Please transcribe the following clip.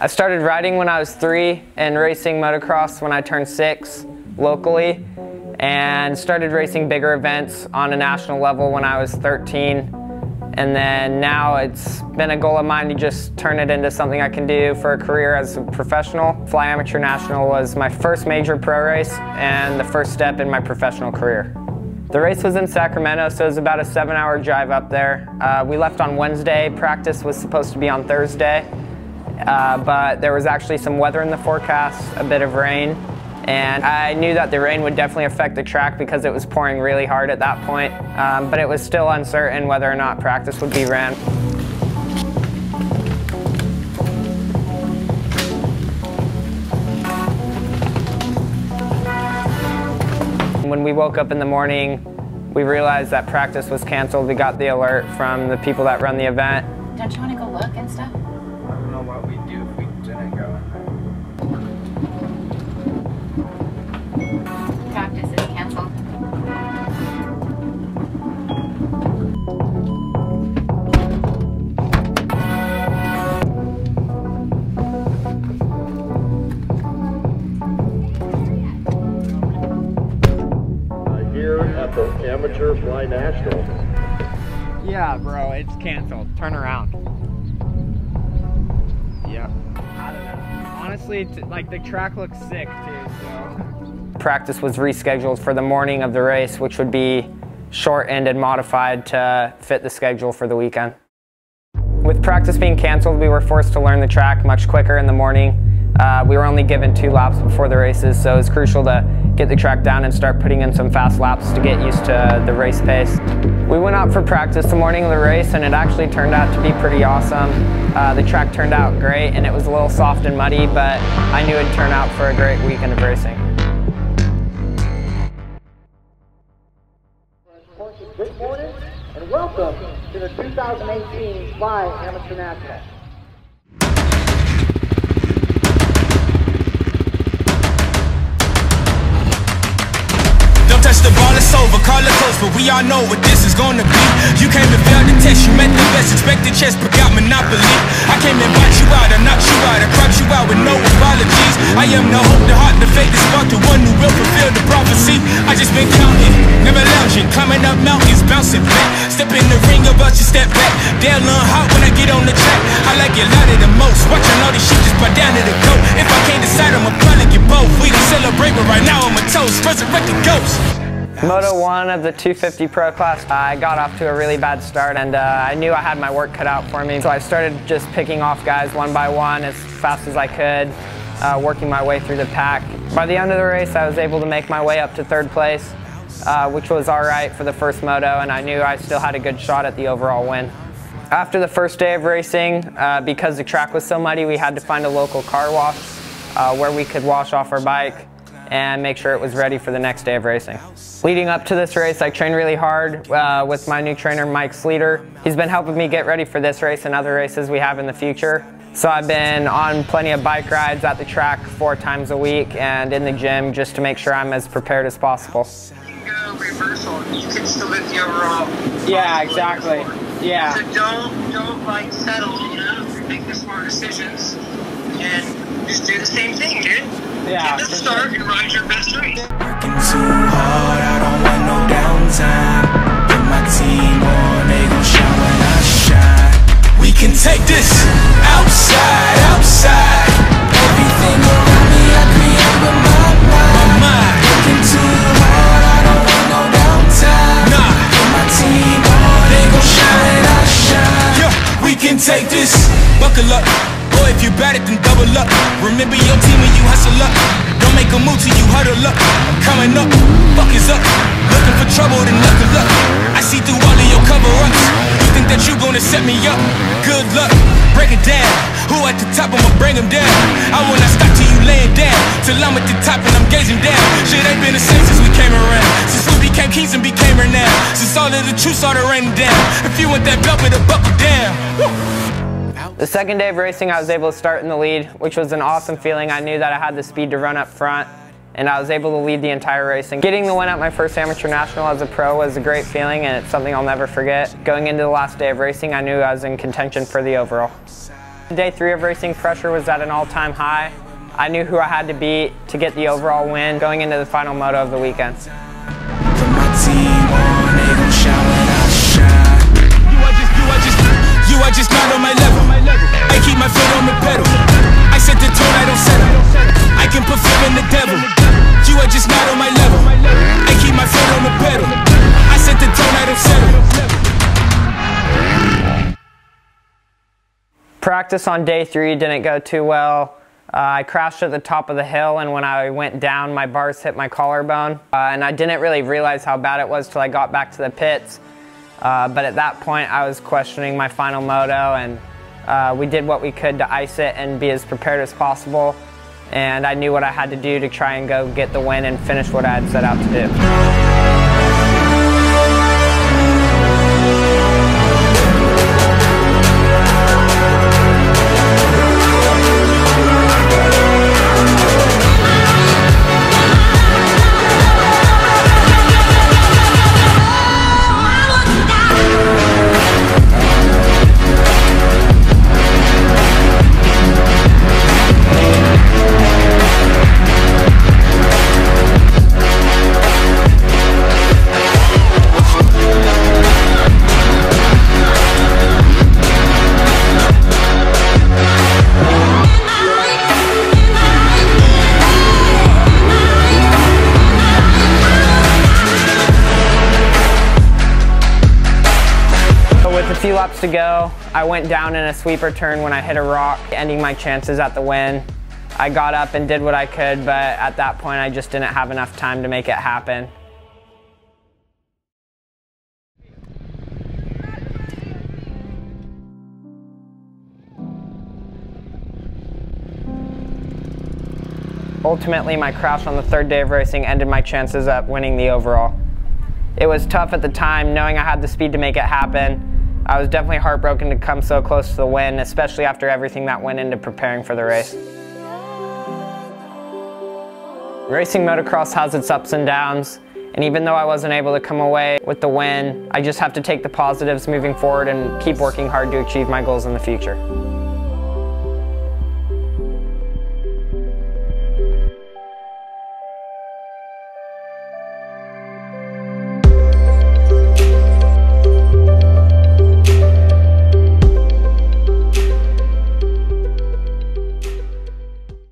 I started riding when I was 3 and racing motocross when I turned 6 locally, and started racing bigger events on a national level when I was 13. And then now it's been a goal of mine to just turn it into something I can do for a career as a professional. Fly Amateur National was my first major pro race and the first step in my professional career. The race was in Sacramento, so it was about a 7-hour drive up there. We left on Wednesday. Practice was supposed to be on Thursday, but there was actually some weather in the forecast, a bit of rain. And I knew that the rain would definitely affect the track because it was pouring really hard at that point, but it was still uncertain whether or not practice would be ran. When we woke up in the morning, we realized that practice was canceled. We got the alert from the people that run the event. Don't you want to go look and stuff? I don't know what we'd do if we didn't go in there. Practice is canceled. Here at the Amateur Fly National. Yeah, bro, it's canceled. Turn around. Yep. I don't know. Honestly, like the track looks sick too, so. Practice was rescheduled for the morning of the race, which would be shortened and modified to fit the schedule for the weekend. With practice being canceled, we were forced to learn the track much quicker in the morning. We were only given 2 laps before the races, so it was crucial to get the track down and start putting in some fast laps to get used to the race pace. We went out for practice the morning of the race, and it actually turned out to be pretty awesome. The track turned out great, and it was a little soft and muddy, but I knew it'd turn out for a great weekend of racing. Good morning, and welcome to the 2018 Fly Amateur National. Touch the ball, it's over, call it close, but we all know what this is gonna be. You came and failed the test, you met the best, expected chess, but got monopoly. I came and bought you out, I knocked you out, I cropped you out with no apologies. I am the hope, the heart, the faith, the spark, the one who will fulfill the prophecy. I just been counting, never lounging, climbing up mountains, bouncing back. Step in the ring, about you step back. They'll learn hot when I get on the track. I like it louder the most, watching all this shit just buy down to the goat. If I can't decide, I'ma probably get both. We can celebrate, but right now I'm a toast, resurrect the ghost. Moto 1 of the 250 Pro class, I got off to a really bad start, and I knew I had my work cut out for me. So I started just picking off guys one by one as fast as I could, working my way through the pack. By the end of the race, I was able to make my way up to 3rd place, which was all right for the first moto, and I knew I still had a good shot at the overall win. After the first day of racing, because the track was so muddy, we had to find a local car wash where we could wash off our bike and make sure it was ready for the next day of racing. Leading up to this race, I trained really hard with my new trainer, Mike Sleater. He's been helping me get ready for this race and other races we have in the future. So I've been on plenty of bike rides at the track 4 times a week and in the gym just to make sure I'm as prepared as possible. You can go reversal, you can still get the overall. Yeah, exactly. Yeah. So don't like settle, you know, make the smart decisions and just do the same thing, dude. Yeah, get the start and ride your best race. Working too hard, I don't want no downtime. Put my team on, they gon' shine when I shine. We can take this outside, outside. Everything around me I create with my mind. Working too hard, I don't want no downtime. Nah. Put my team on, they gon' shine when I shine. Yeah, we can take this. Buckle up. Boy, if you bad it, then double up. Remember your team when you hustle up. Don't make a move till you huddle up. I'm coming up, fuck is up. Looking for trouble, then knuckle up. I see through all of your cover-ups. You think that you gonna set me up? Good luck, break it down. Who at the top, I'ma bring him down. I will not stop till you laying down. Till I'm at the top and I'm gazing down. Shit ain't been the same since we came around. Since we became kings and became renowned. Since all of the truth started raining down. If you want that belt, better buckle down. Woo. The second day of racing, I was able to start in the lead, which was an awesome feeling. I knew that I had the speed to run up front, and I was able to lead the entire race. And getting the win at my first amateur national as a pro was a great feeling, and it's something I'll never forget. Going into the last day of racing, I knew I was in contention for the overall. Day 3 of racing, pressure was at an all-time high. I knew who I had to beat to get the overall win going into the final moto of the weekend. Put my team on, they gon' shine when I shine. You are just not on my level. I keep my foot on the pedal. I set the tone, I don't settle. I can put fear in the devil. You are just not on my level. I keep my foot on the pedal. I set the tone, I don't settle. Practice on day 3 didn't go too well. I crashed at the top of the hill, and when I went down, my bars hit my collarbone. And I didn't really realize how bad it was till I got back to the pits. But at that point, I was questioning my final moto, and we did what we could to ice it and be as prepared as possible. And I knew what I had to do to try and go get the win and finish what I had set out to do. With a few laps to go, I went down in a sweeper turn when I hit a rock, ending my chances at the win. I got up and did what I could, but at that point I just didn't have enough time to make it happen. Ultimately, my crash on the 3rd day of racing ended my chances at winning the overall. It was tough at the time, knowing I had the speed to make it happen. I was definitely heartbroken to come so close to the win, especially after everything that went into preparing for the race. Racing motocross has its ups and downs, and even though I wasn't able to come away with the win, I just have to take the positives moving forward and keep working hard to achieve my goals in the future.